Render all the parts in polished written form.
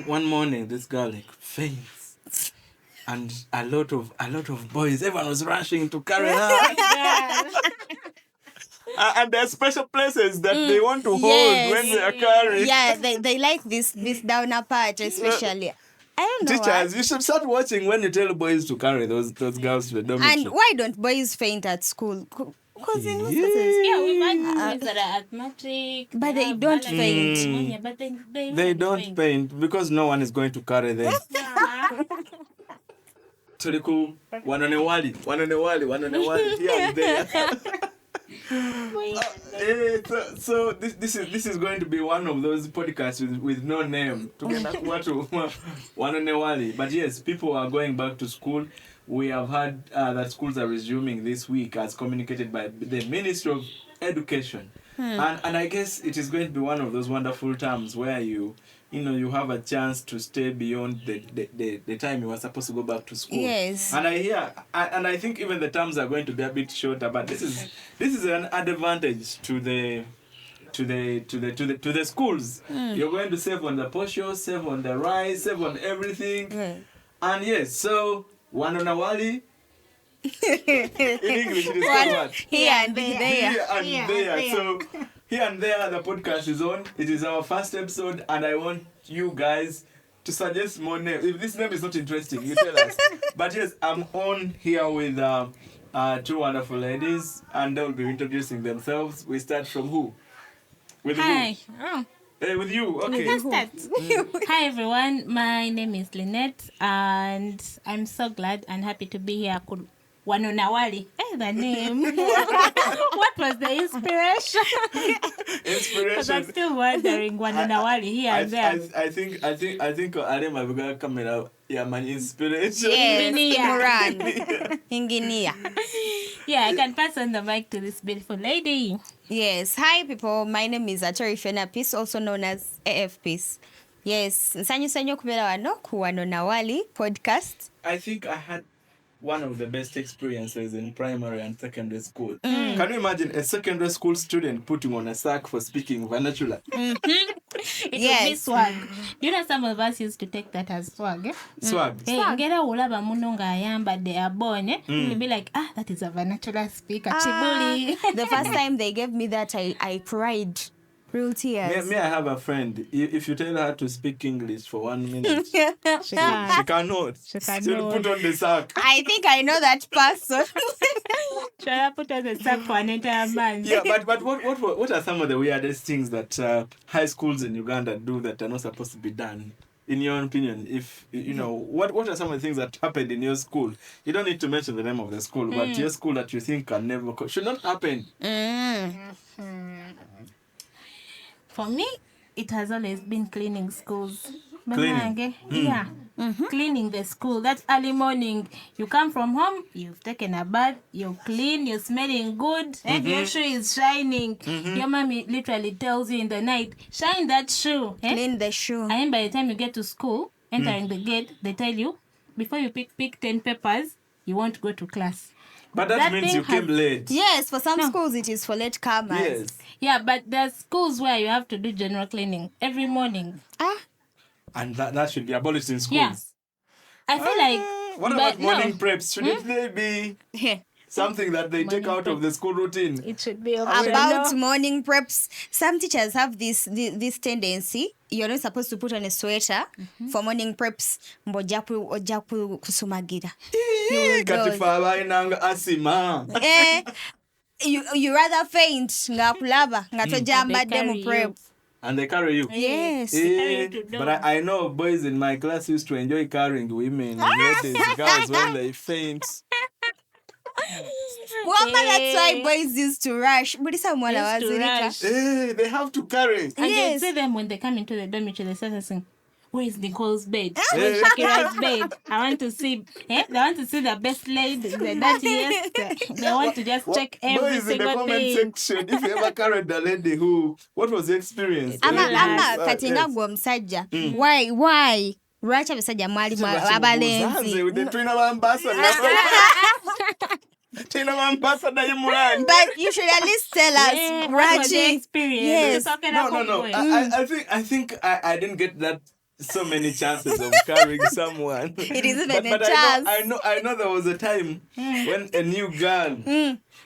one morning, this girl like faints, and a lot of boys, everyone was rushing to carry her. And there are special places that they want to hold when they are carrying. Yeah, they like this downer part especially. I don't know. Teachers, you should start watching when you tell boys to carry those girls to the dormitory. And why don't boys faint at school? Because in most places, we've had boys that are asthmatic, but they don't faint. Yeah, but they don't faint because no one is going to carry them. Tuliku wananewali here and there. So this is going to be one of those podcasts with no name. But yes, people are going back to school. We have heard that schools are resuming this week as communicated by the Ministry of Education. And I guess it is going to be one of those wonderful times where you have a chance to stay beyond the time you were supposed to go back to school. Yes. And I think even the terms are going to be a bit shorter, but this is an advantage to the schools. You're going to save on the posho, save on the rice, save on everything. And yes, so Wanonawali in English it is called what? Here and there. So here and there the podcast is on. It is our first episode and I want you guys to suggest more names. If this name is not interesting, you tell us. But yes, I'm on here with two wonderful ladies and they will be introducing themselves. We start from who? With Hi. who? Hey, with you. Okay. Hi everyone, my name is Lynette and I'm so glad and happy to be here. Wanonawali. The name. What was the inspiration? Because I'm still wondering Wanonawali here and there. I think Alema Buga Kamera my inspiration. Yes, Inginia. Yeah, I can pass on the mic to this beautiful lady. Yes. Hi people, my name is Atari Fena Peace, also known as AF Peace. Yes, Nsanyu kubera wano ku Wanonawali podcast. I think I had one of the best experiences in primary and secondary school. Can you imagine a secondary school student putting on a sack for speaking vernacular? It would be swag. You know, some of us used to take that as swag. Eh? Swag. Ngera ulaba munonga ayamba they are born. You'll be like, that is a vernacular speaker. Chibuli. The first time they gave me that, I cried. Real tears. Me, I have a friend. If you tell her to speak English for 1 minute, she cannot. She'll put on the sack. I think I know that person. She'll put on the sack for an entire month. Yeah, but what are some of the weirdest things that high schools in Uganda do that are not supposed to be done? In your opinion, if what are some of the things that happened in your school? You don't need to mention the name of the school, but your school that you think should not happen. For me, it has always been cleaning schools. Cleaning? Yeah. Cleaning the school. That's early morning. You come from home, you've taken a bath, you're clean, you're smelling good, and your shoe is shining. Your mommy literally tells you in the night, shine that shoe. Clean the shoe. And then by the time you get to school, entering the gate, they tell you, before you pick 10 papers, you won't go to class. But that means you came late. Yes, for some schools it is for late comers. Yes. Yeah, but there's schools where you have to do general cleaning every morning. And that should be abolished in schools. Yeah. I feel like... What about morning preps? Should it be something that they take out of the school routine? It should be about morning preps. Some teachers have this tendency. You're not supposed to put on a sweater for morning preps. Mbojapu kusumagira. You rather faint ngakulaba ngatojamba demo prep. And they carry you. Yes. But I know boys in my class used to enjoy carrying women and girls when they faint. Well, that's why boys used to rush. They have to carry. And they see them when they come into the dormitory, they start saying, where is Nicole's bed? Where's Shakira's bed? I want to see. They want to see the best laid, the dirtiest. They want to just check every single thing. In the comment section, if you ever carried a lady what was the experience? Why? Lwaki abasajja mwali abalenzi? But you should at least tell us. What was the experience? Yes. No. I think I didn't get that so many chances of carrying someone. It is even but a chance. I know there was a time when a new girl,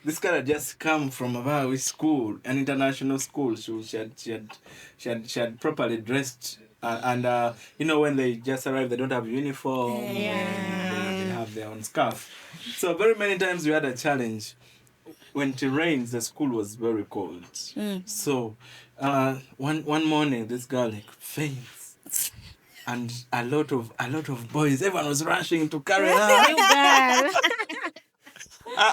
this girl had just come from a very school, an international school. So she had properly dressed, and you know, when they just arrive, they don't have uniform. They have their own scarf. So very many times we had a challenge. When it rains, the school was very cold. So one morning, this girl like faints, and a lot of boys, everyone was rushing to carry her. You girl.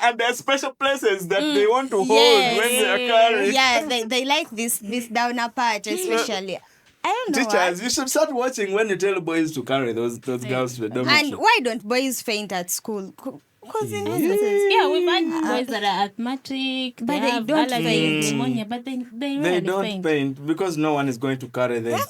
And there are special places that they want to hold when they are carrying. Yeah, they like this downer part especially. I don't know Teachers, why. you should start watching when you tell boys to carry those girls to the dormitory. And why don't boys faint at school? Because in hospitals. Yeah, we've had boys that are asthmatic, But they have don't allergies, faint. pneumonia, but they They rarely don't faint. paint because no one is going to carry them.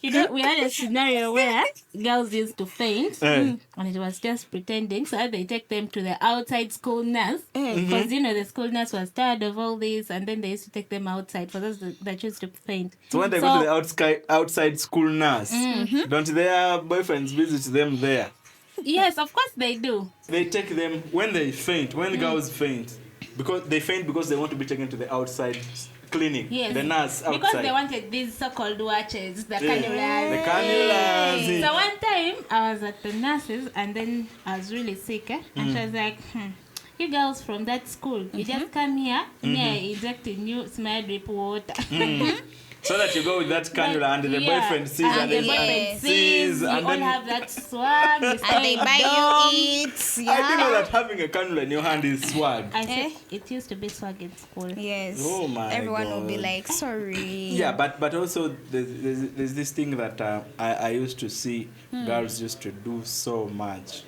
You know, we had a scenario where girls used to faint, and it was just pretending. So they take them to the outside school nurse, because you know the school nurse was tired of all this, and then they used to take them outside for those that choose to faint. So when they go to the outside school nurse, don't their boyfriends visit them there? Yes, of course they do. They take them when they faint, when girls faint, because they faint because they want to be taken to the outside clinic, Yes, the nurse outside. because they wanted these so-called watches, the Yeah. cannulas. The cannulas. So one time I was at the nurse's and then I was really sick, and she was like, you girls from that school, you just come here, me I inject in you small drip water. So that you go with that cannula and the Yeah. boyfriend sees and the then boyfriend sees, you and all then have that swag, you And stay they in buy dorm. you eats. I didn't know Yeah. that having a cannula in your hand is swag. I said it used to be swag in school. Yes. Oh my Everyone will be God. like, sorry. Yeah, but also there's this thing that I used to see girls used to do so much,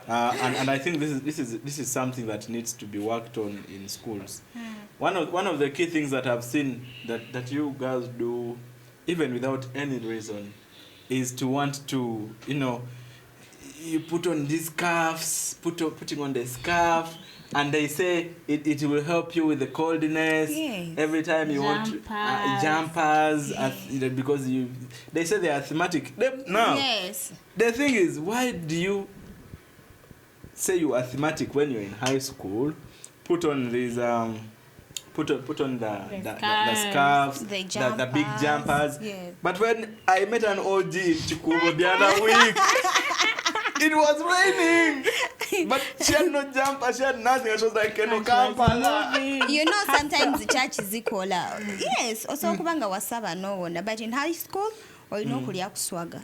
and I think this is something that needs to be worked on in schools. One of the key things that I've seen that you girls do, even without any reason, is to want to, you know, you put on these scarves, putting on the scarf, and they say it will help you with the coldness. Yes. Every time you want jumpers, you know, because they say they're asthmatic. Now, Yes. the thing is, why do you say you're asthmatic when you're in high school? Put on these put on the scarves, The the big jumpers. Yes. But when I met an OG in Chikubo the other week, it was raining. But she had no jumper, she had nothing. And she was like, Kampala. You know, sometimes the church is equal. Yes. Also, kubanga wasaba no wonder. But in high school, or you know, kulia kuswaga.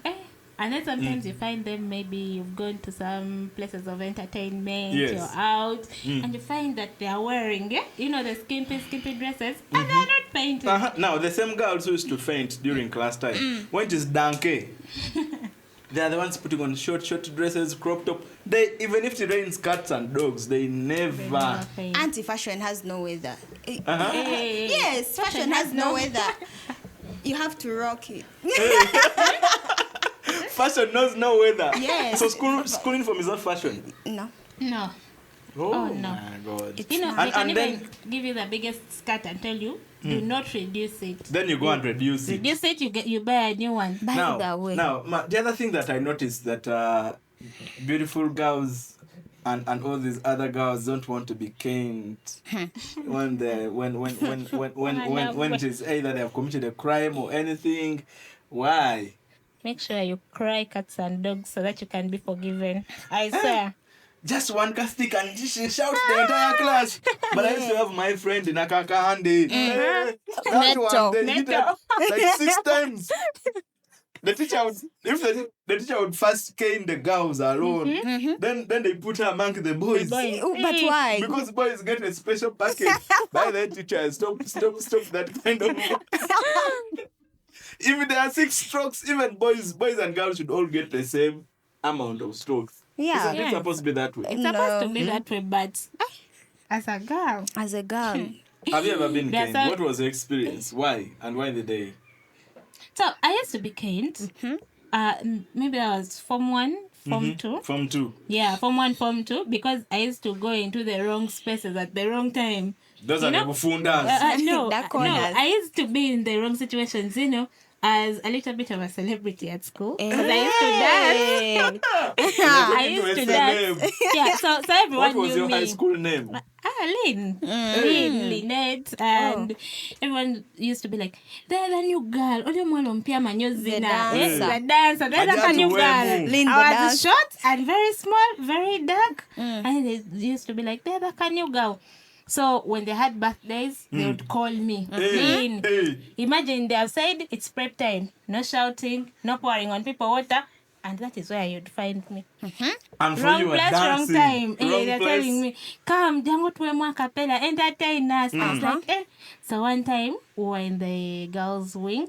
And then sometimes you find them, maybe you've gone to some places of entertainment, Yes. you're out, and you find that they are wearing, you know, the skimpy dresses, and they're not painted. Now, the same girls who used to faint during class time, when it is donkey, they are the ones putting on short dresses, crop top. They, even if it rains cats and dogs, they never. Paint. Anti-fashion has no weather. Hey. Yes, fashion has no weather. You have to rock it. Fashion knows no weather. Yes. So school uniform is not fashion. No. No. Oh, no. my God. You know, And- they can and even then- give you the biggest skirt and tell you, do not reduce it. Then you go and reduce it. Reduce it, you buy a new one. By the way. Now, the other thing that I noticed that beautiful girls and all these other girls don't want to be caned when it is either they have committed a crime or anything. Why? Make sure you cry cats and dogs so that you can be forgiven. I swear. Just one castic and she shouts the entire class. But I used to have my friend in Akaka Handy. That one, they hit her like 6 times. The teacher would, if the teacher would first cane the girls alone, then they put her among the boys. Oh, but why? Because boys get a special package by the teacher. Stop that kind of. If there are 6 strokes, even boys and girls should all get the same amount of strokes. Yeah. Isn't it supposed to be that way? It's supposed to be that way, but as a girl. As a girl. Have you ever been There's caned? a- What was the experience? Why? And why did they? So I used to be caned. Maybe I was Form 1, Form 2. From 2. Yeah, Form 1, Form 2, because I used to go into the wrong spaces at the wrong time. Those are the bufundas. No, The no, corners. I used to be in the wrong situations, as a little bit of a celebrity at school. Because I used to dance. I used to dance. Yeah, so everyone What was knew your me. high school name? Lynn, Lynette, and everyone used to be like, "There's a new girl. Odio mwana mpya manyozina. The dancer. There's a new girl." Lynn the I was dancer. short and very small, very dark, and they used to be like, "There's a new girl." So when they had birthdays, they would call me. Lynn. Imagine they have said it's prep time. No shouting, no pouring on people water. And that is where you'd find me. And for Wrong you were place, wrong dancing. time. They're place. telling me, come, jango tuwe capella, entertain us. I was like, So one time, we were in the girls' wing,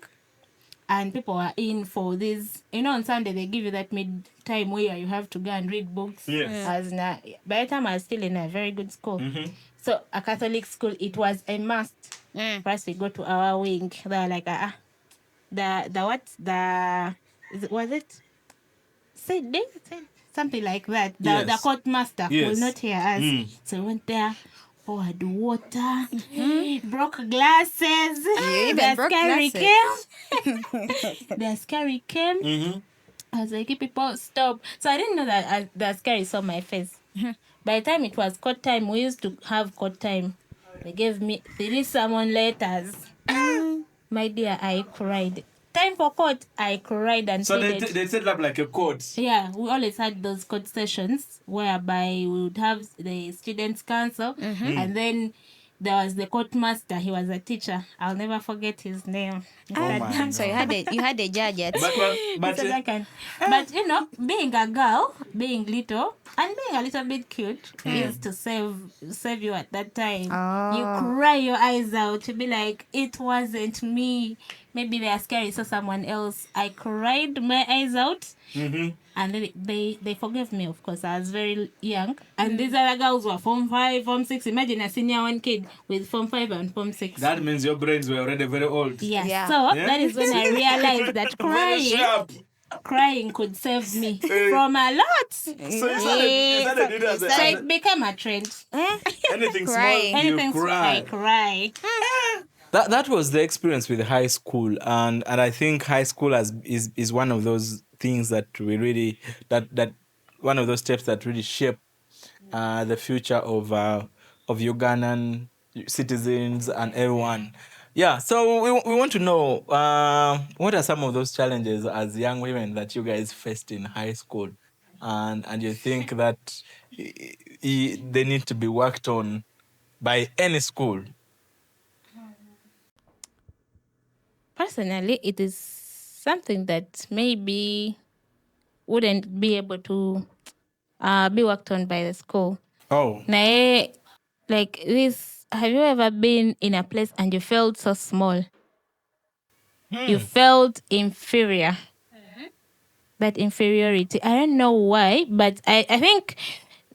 and people were in for this. On Sunday, they give you that mid-time where you have to go and read books. Yes. By the time I was still in a very good school. So, a Catholic school, it was a must for us to go to our wing. They were like, was it? Said something like that. The court master will not hear us. So we went there, poured water, broke glasses. even broke glasses. The scary came. I was like, people, stop. So I didn't know that the scary saw my face. By the time it was court time, we used to have court time. They gave me 3 sermon letters. My dear, I cried. Time for court, I cried and So pleaded. they set up like a court. Yeah, we always had those court sessions whereby we would have the students' council, and then there was the court master. He was a teacher. I'll never forget his name. So you had a judge at But being a girl, being little, and being a little bit cute is to save you at that time. You cry your eyes out to be like, it wasn't me. Maybe they are scary, so someone else. I cried my eyes out. And then they forgave me, of course. I was very young. And these other girls were Form 5, Form 6. Imagine a senior one kid with Form 5 and Form 6. That means your brains were already very old. Yeah. So that is when I realized that crying could save me from a lot. So you started it as So it became a trend. anything Crying. small, you Anything cry. I cry. That was the experience with high school, and I think high school is one of those things that we really that one of those steps that really shape the future of Ugandan citizens and everyone. Yeah, so we want to know what are some of those challenges as young women that you guys faced in high school, and you think that they need to be worked on by any school. Personally, it is something that maybe wouldn't be able to be worked on by the school. Oh. Like this, have you ever been in a place and you felt so small? You felt inferior. That inferiority. I don't know why, but I think,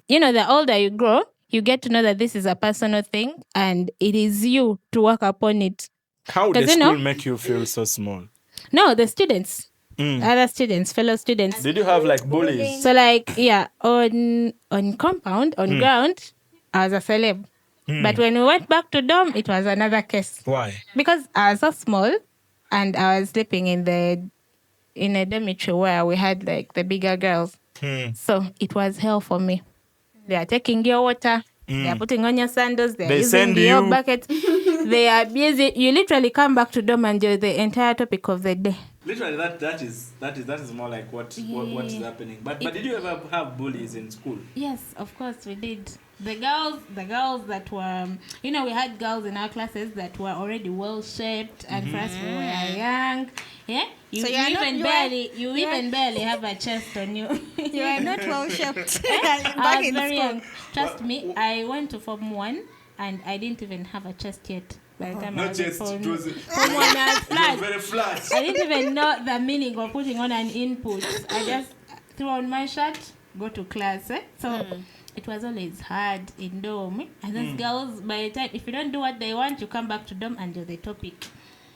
the older you grow, you get to know that this is a personal thing and it is you to work upon it. How did school make you feel so small? No, the students. Other students, fellow students. Did you have like bullies? So on compound, on ground, I was a celeb. But when we went back to dorm, it was another case. Why? Because I was so small and I was sleeping in a dormitory where we had like the bigger girls. So it was hell for me. They are taking your water. They are putting on your sandals. They are using your bucket. They are busy. You literally come back to dorm and you're the entire topic of the day. Literally, that is more like what is happening. But did you ever have bullies in school? Yes, of course we did. The girls that were, we had girls in our classes that were already well shaped, and for us we were young. Yeah, you even barely have a chest on you. You are not well shaped. I was very young. Trust me, I went to Form 1 and I didn't even have a chest yet. By the time I was chest, Form it was 1, I was flat. It was very flat. I didn't even know the meaning of putting on an input. I just threw on my shirt, go to class. So it was always hard in dorm. And those girls, by the time, if you don't do what they want, you come back to dorm and you're the topic.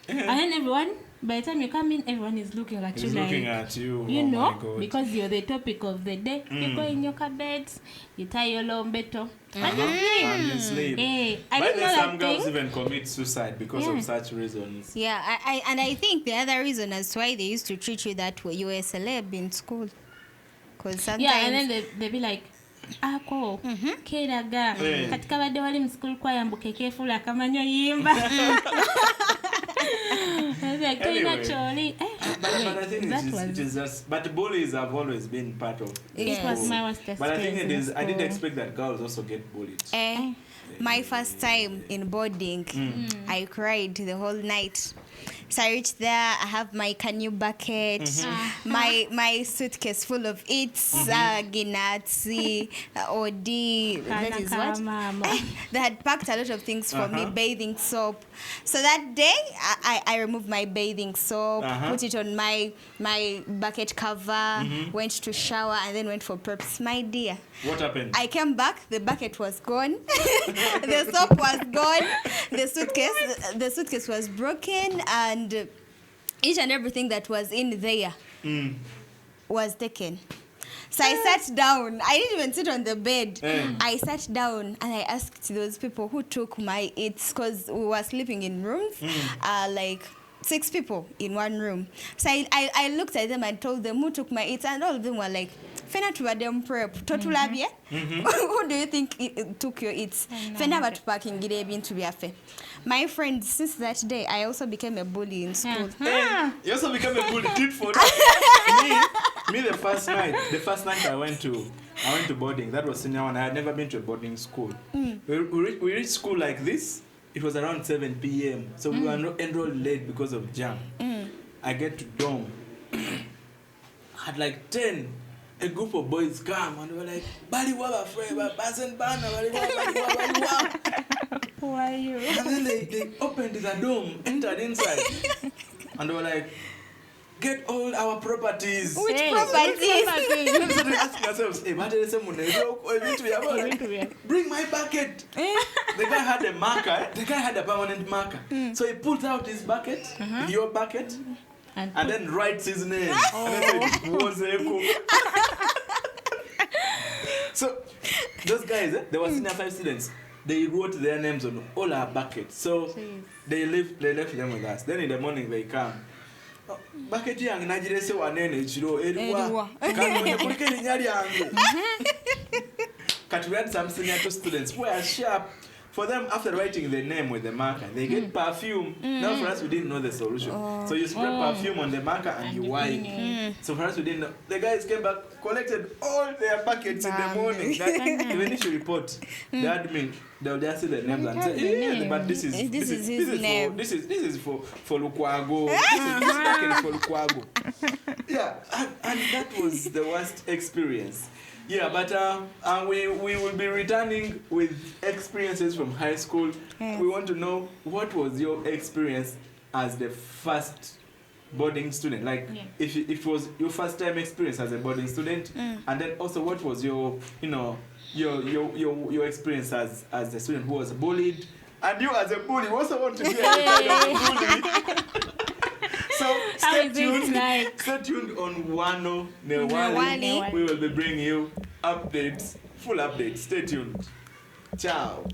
And then everyone, by the time you come in, everyone is looking at you looking like, at you. you Oh know, my God. because you're the topic of the day. You go in your cupboards, you tie your lombeto, And you sleep. Hey, I But didn't know then some that girls thing. even commit suicide because of such reasons. Yeah, I think the other reason as to why they used to treat you that way, you were a celeb in school. Because sometimes... Yeah, and then they be like, ako keraga katika bade wali mskulu kwa yambuke kefula kamanyo yimba. Anyway, but I think it is just, but bullies have always been part of It was my worst experience. But I think it in is, I didn't school. expect that girls also get bullied. My first time in boarding, I cried the whole night. So I reached there, I have my canoe bucket, my suitcase full of eats, ginatsi, odi, that is what? They had packed a lot of things for me, bathing soap. So that day, I removed my bathing soap, put it on my bucket cover, went to shower, and then went for preps. My dear. What happened? I came back, the bucket was gone, the soap was gone, the suitcase was broken, and each and everything that was in there was taken. So I sat down. I didn't even sit on the bed. I sat down and I asked those people who took my eats, because we were sleeping in rooms, like 6 people in one room. So I looked at them and told them who took my eats, and all of them were like, Fena tuwadem prep, totulabye. Who do you think took your eats? Fena batupaking gire bintu byafe. My friend, since that day, I also became a bully in school. You also became a bully. Tit for me, the first night I went to boarding. That was senior one. I had never been to a boarding school. We reached school like this. It was around 7 p.m. So we were enrolled late because of jam. I get to dorm. Had like 10. A group of boys come and they were like, Bali waba freba, basen bana, bali waba. Who are you? And then they opened the dome, entered inside, and they were like, get all our properties. Which properties? We started asking ourselves, hey, bring my bucket. The guy had a marker. The guy had a permanent marker. So he pulls out his bucket, your bucket, and then writes his name. And then said, Wozeko. So those guys, they were senior 5 students. They wrote their names on all our buckets. So they left them with us. Then in the morning they come. Bucket yang najirese wanene chiro eriwa. Kanone kulike linyali yangu. But we had some senior 2 students who were sharp. For them, after writing their name with the marker, they get perfume. Now for us, we didn't know the solution. So you spray perfume on the marker and you wipe. So for us, we didn't know. The guys came back, collected all their buckets in the morning. Even if you report the admin, they'll just see the names and say, yeah, but this is for Lukwago. This bucket is for Lukwago. Yeah, and that was the worst experience. Yeah, but we will be returning with experiences from high school. We want to know, what was your experience as the first boarding student? Like, if it was your first time experience as a boarding student, and then also what was your experience as a student who was bullied, and you as a bully also want to be a bully. So stay tuned on Wano Newali. We will be bringing you updates, full updates. Stay tuned. Ciao.